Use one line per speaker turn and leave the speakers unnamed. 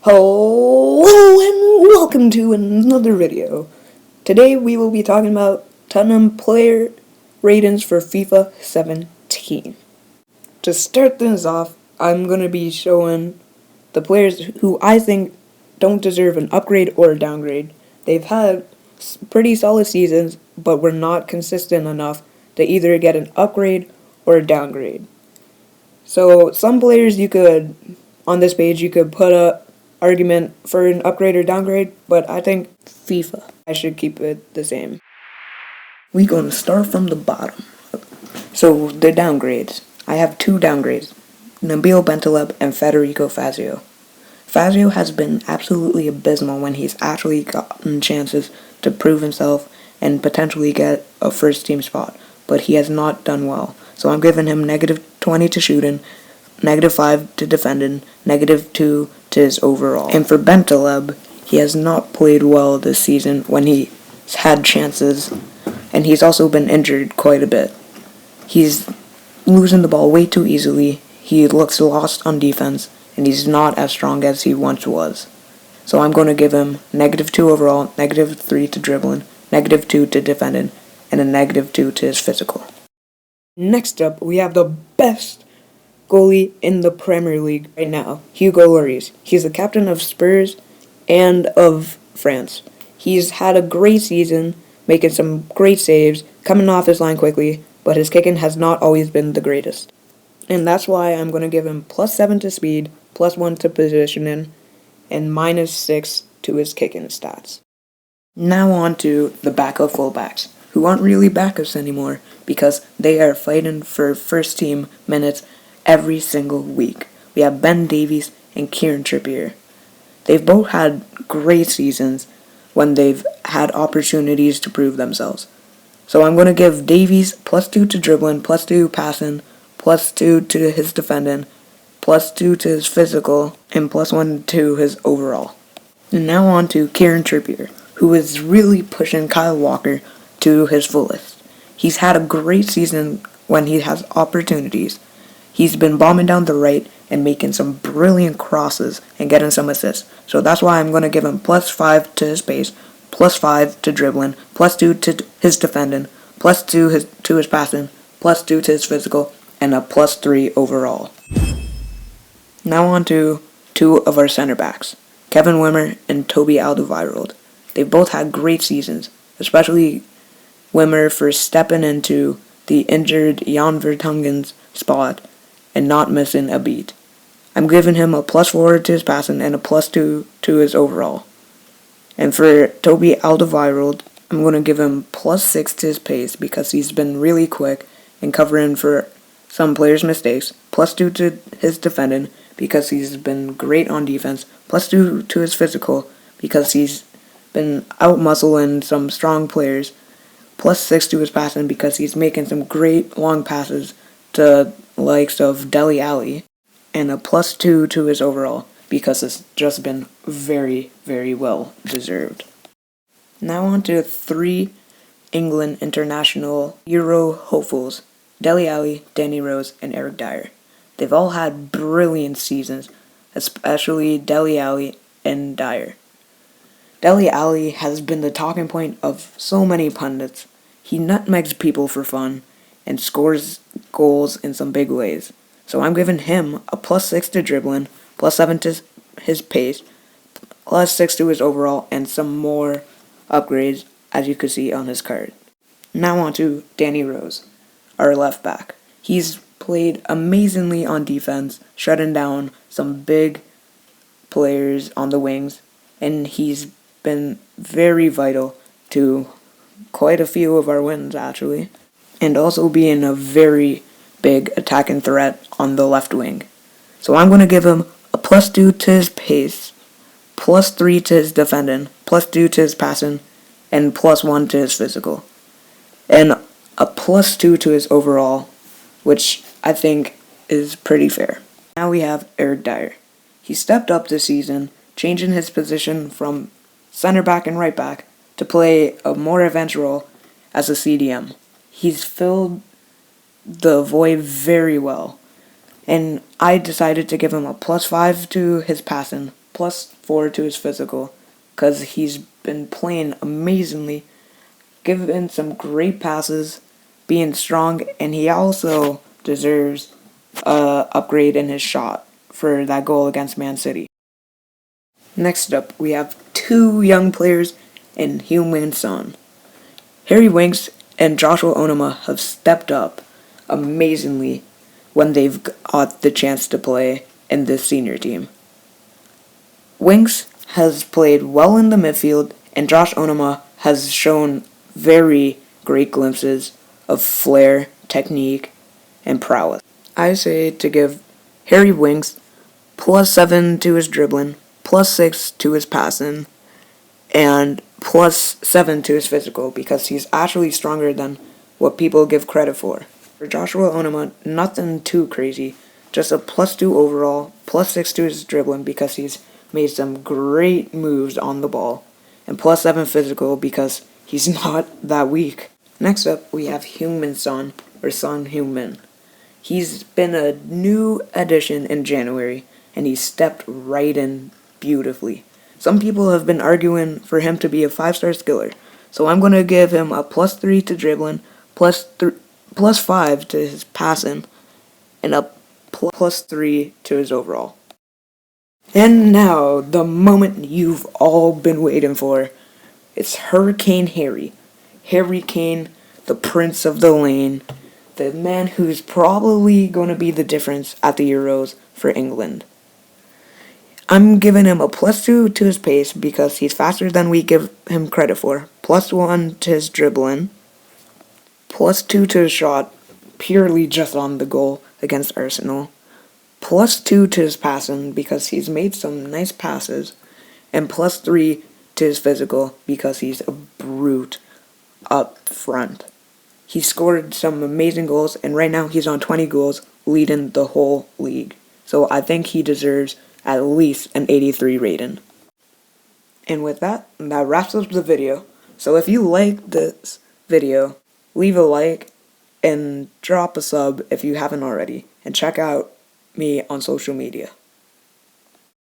Hello and welcome to another video. Today we will be talking about Tottenham player ratings for FIFA 17. To start things off, I'm going to be showing the players who I think don't deserve an upgrade or a downgrade. They've had pretty solid seasons, but were not consistent enough to either get an upgrade or a downgrade. So some players on this page, you could put a argument for an upgrade or downgrade, but I think FIFA, I should keep it the same. We're going to start from the bottom. So the downgrades. I have two downgrades, Nabil Bentaleb and Federico Fazio. Fazio has been absolutely abysmal when he's actually gotten chances to prove himself and potentially get a first team spot, but he has not done well. So I'm giving him -20 to shooting, -5 to defending, -2 to his overall. And for Bentaleb, he has not played well this season when he's had chances, and he's also been injured quite a bit. He's losing the ball way too easily, he looks lost on defense, and he's not as strong as he once was. So I'm going to give him -2 overall, -3 to dribbling, -2 to defending, and a -2 to his physical. Next up, we have the best goalie in the Premier League right now, Hugo Lloris. He's the captain of Spurs and of France. He's had a great season, making some great saves, coming off his line quickly, but his kicking has not always been the greatest. And that's why I'm going to give him +7 to speed, +1 to positioning, and -6 to his kicking stats. Now on to the backup fullbacks, who aren't really backups anymore because they are fighting for first team minutes every single week. We have Ben Davies and Kieran Trippier. They've both had great seasons when they've had opportunities to prove themselves. So I'm going to give Davies +2 to dribbling, +2 passing, +2 to his defending, +2 to his physical, and +1 to his overall. And now on to Kieran Trippier, who is really pushing Kyle Walker to his fullest. He's had a great season when he has opportunities. He's been bombing down the right and making some brilliant crosses and getting some assists. So that's why I'm going to give him +5 to his pace, +5 to dribbling, +2 to his defending, +2 to his passing, +2 to his physical, and a +3 overall. Now on to two of our center backs, Kevin Wimmer and Toby Alderweireld. They both had great seasons, especially Wimmer for stepping into the injured Jan Vertonghen's spot and not missing a beat. I'm giving him a +4 to his passing and a +2 to his overall. And for Toby Alderweireld, I'm going to give him +6 to his pace because he's been really quick and covering for some players' mistakes, +2 to his defending because he's been great on defense, +2 to his physical because he's been out-muscling some strong players, +6 to his passing because he's making some great long passes to likes of Dele Alli, and a +2 to his overall because it's just been very, very well deserved. Now on to 3 England international Euro hopefuls, Dele Alli, Danny Rose, and Eric Dyer. They've all had brilliant seasons, especially Dele Alli and Dyer. Dele Alli has been the talking point of so many pundits. He nutmegs people for fun and scores goals in some big ways. So I'm giving him a +6 to dribbling, +7 to his pace, +6 to his overall, and some more upgrades as you could see on his card. Now on to Danny Rose, our left back. He's played amazingly on defense, shutting down some big players on the wings, and he's been very vital to quite a few of our wins actually, and also being a very big attacking threat on the left wing. So I'm going to give him a +2 to his pace, +3 to his defending, +2 to his passing, and +1 to his physical, and a +2 to his overall, which I think is pretty fair. Now we have Eric Dyer. He stepped up this season, changing his position from center back and right back to play a more advanced role as a CDM. He's filled the void very well, and I decided to give him a +5 to his passing, +4 to his physical, because he's been playing amazingly, giving some great passes, being strong, and he also deserves a upgrade in his shot for that goal against Man City. Next up, we have two young players in Heung-min Son. Harry Winks and Joshua Onuma have stepped up amazingly when they've got the chance to play in this senior team. Winks has played well in the midfield, and Josh Onuma has shown very great glimpses of flair, technique, and prowess. I say to give Harry Winks +7 to his dribbling, +6 to his passing, and +7 to his physical, because he's actually stronger than what people give credit for. For Joshua Onuma, nothing too crazy, just a +2 overall, +6 to his dribbling because he's made some great moves on the ball, and +7 physical because he's not that weak. Next up, we have Heung-min Son, or Son Heung-min. He's been a new addition in January, and he stepped right in beautifully. Some people have been arguing for him to be a 5-star skiller, so I'm going to give him a +3 to dribbling, +5 to his passing, and a +3 to his overall. And now, the moment you've all been waiting for. It's Hurricane Harry. Harry Kane, the Prince of the Lane, the man who's probably going to be the difference at the Euros for England. I'm giving him a +2 to his pace because he's faster than we give him credit for, +1 to his dribbling, +2 to his shot, purely just on the goal against Arsenal, +2 to his passing because he's made some nice passes, and +3 to his physical because he's a brute up front. He scored some amazing goals, and right now he's on 20 goals, leading the whole league. So I think he deserves at least an 83 rating. And with that wraps up the video. So if you like this video, leave a like and drop a sub if you haven't already, and check out me on social media.